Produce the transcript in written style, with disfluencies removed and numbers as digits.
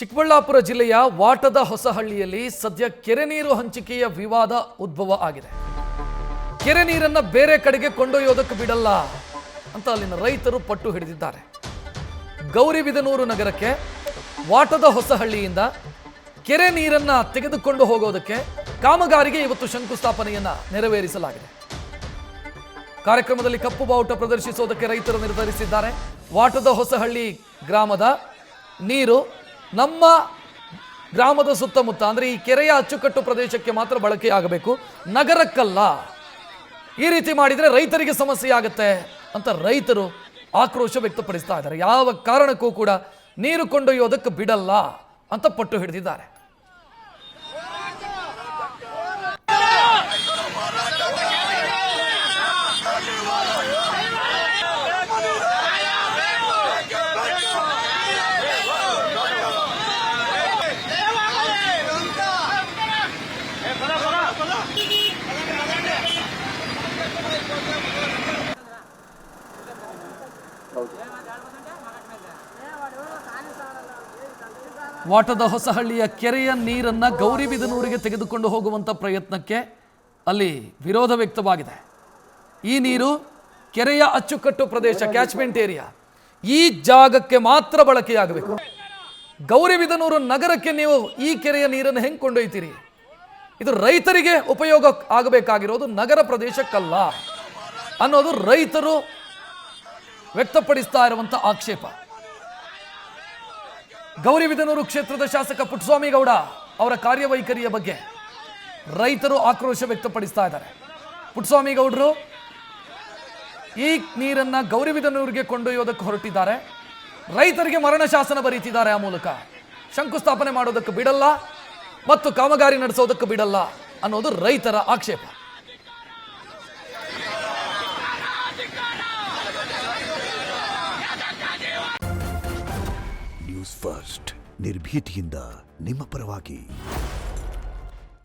ಚಿಕ್ಕಬಳ್ಳಾಪುರ ಜಿಲ್ಲೆಯ ವಾಟದ ಹೊಸಹಳ್ಳಿಯಲ್ಲಿ ಸದ್ಯ ಕೆರೆ ನೀರು ಹಂಚಿಕೆಯ ವಿವಾದ ಉದ್ಭವ ಆಗಿದೆ. ಕೆರೆ ನೀರನ್ನ ಬೇರೆ ಕಡೆಗೆ ಕೊಂಡೊಯ್ಯೋದಕ್ಕೆ ಬಿಡಲ್ಲ ಅಂತ ಅಲ್ಲಿನ ರೈತರು ಪಟ್ಟು ಹಿಡಿದಿದ್ದಾರೆ. ಗೌರಿಬಿದನೂರು ನಗರಕ್ಕೆ ವಾಟದ ಹೊಸಹಳ್ಳಿಯಿಂದ ಕೆರೆ ನೀರನ್ನ ತೆಗೆದುಕೊಂಡು ಹೋಗೋದಕ್ಕೆ ಕಾಮಗಾರಿಗೆ ಇವತ್ತು ಶಂಕುಸ್ಥಾಪನೆಯನ್ನ ನೆರವೇರಿಸಲಾಗಿದೆ. ಕಾರ್ಯಕ್ರಮದಲ್ಲಿ ಕಪ್ಪು ಬಾವುಟ ಪ್ರದರ್ಶಿಸೋದಕ್ಕೆ ರೈತರು ನಿರ್ಧರಿಸಿದ್ದಾರೆ. ವಾಟದ ಹೊಸಹಳ್ಳಿ ಗ್ರಾಮದ ನೀರು ನಮ್ಮ ಗ್ರಾಮದ ಸುತ್ತಮುತ್ತ ಅಂದ್ರೆ ಈ ಕೆರೆಯ ಅಚ್ಚುಕಟ್ಟು ಪ್ರದೇಶಕ್ಕೆ ಮಾತ್ರ ಬಳಕೆಯಾಗಬೇಕು, ನಗರಕ್ಕಲ್ಲ. ಈ ರೀತಿ ಮಾಡಿದರೆ ರೈತರಿಗೆ ಸಮಸ್ಯೆ ಆಗುತ್ತೆ ಅಂತ ರೈತರು ಆಕ್ರೋಶ ವ್ಯಕ್ತಪಡಿಸ್ತಾ ಇದ್ದಾರೆ. ಯಾವ ಕಾರಣಕ್ಕೂ ಕೂಡ ನೀರು ಕೊಂಡೊಯ್ಯೋದಕ್ಕೆ ಬಿಡಲ್ಲ ಅಂತ ಪಟ್ಟು ಹಿಡಿದಿದ್ದಾರೆ. ವಾಟದ ಹೊಸಹಳ್ಳಿಯ ಕೆರೆಯ ನೀರನ್ನ ಗೌರಿಬಿದನೂರಿಗೆ ತೆಗೆದುಕೊಂಡು ಹೋಗುವಂತ ಪ್ರಯತ್ನಕ್ಕೆ ಅಲ್ಲಿ ವಿರೋಧ ವ್ಯಕ್ತವಾಗಿದೆ. ಈ ನೀರು ಕೆರೆಯ ಅಚ್ಚುಕಟ್ಟು ಪ್ರದೇಶ, ಕ್ಯಾಚ್ಮೆಂಟ್ ಏರಿಯಾ, ಈ ಜಾಗಕ್ಕೆ ಮಾತ್ರ ಬಳಕೆಯಾಗಬೇಕು. ಗೌರಿಬಿದನೂರು ನಗರಕ್ಕೆ ನೀವು ಈ ಕೆರೆಯ ನೀರನ್ನು ಹೆಂಗೆ ಕೊಂಡೊಯ್ತೀರಿ? ಇದು ರೈತರಿಗೆ ಉಪಯೋಗ ಆಗಬೇಕಾಗಿರೋದು, ನಗರ ಪ್ರದೇಶಕ್ಕಲ್ಲ ಅನ್ನೋದು ರೈತರು ವ್ಯಕ್ತಪಡಿಸ್ತಾ ಇರುವಂತ ಆಕ್ಷೇಪ. ಗೌರಿಬಿದನೂರು ಕ್ಷೇತ್ರದ ಶಾಸಕ ಪುಟ್ಟಸ್ವಾಮಿ ಗೌಡ ಅವರ ಕಾರ್ಯವೈಖರಿಯ ಬಗ್ಗೆ ರೈತರು ಆಕ್ರೋಶ ವ್ಯಕ್ತಪಡಿಸ್ತಾ ಇದ್ದಾರೆ. ಪುಟ್ಟಸ್ವಾಮಿ ಗೌಡರು ಈ ನೀರನ್ನ ಗೌರಿಬಿದನೂರಿಗೆ ಕೊಂಡೊಯ್ಯೋದಕ್ಕೆ ಹೊರಟಿದ್ದಾರೆ. ರೈತರಿಗೆ ಮರಣ ಶಾಸನ ಬರೀತಿದ್ದಾರೆ. ಆ ಮೂಲಕ ಶಂಕುಸ್ಥಾಪನೆ ಮಾಡೋದಕ್ಕೆ ಬಿಡಲ್ಲ ಮತ್ತು ಕಾಮಗಾರಿ ನಡೆಸೋದಕ್ಕೆ ಬಿಡಲ್ಲ ಅನ್ನೋದು ರೈತರ ಆಕ್ಷೇಪ. ನ್ಯೂಸ್ ಫಸ್ಟ್, ನಿರ್ಭೀತಿಯಿಂದ ನಿಮ್ಮ ಪರವಾಗಿ.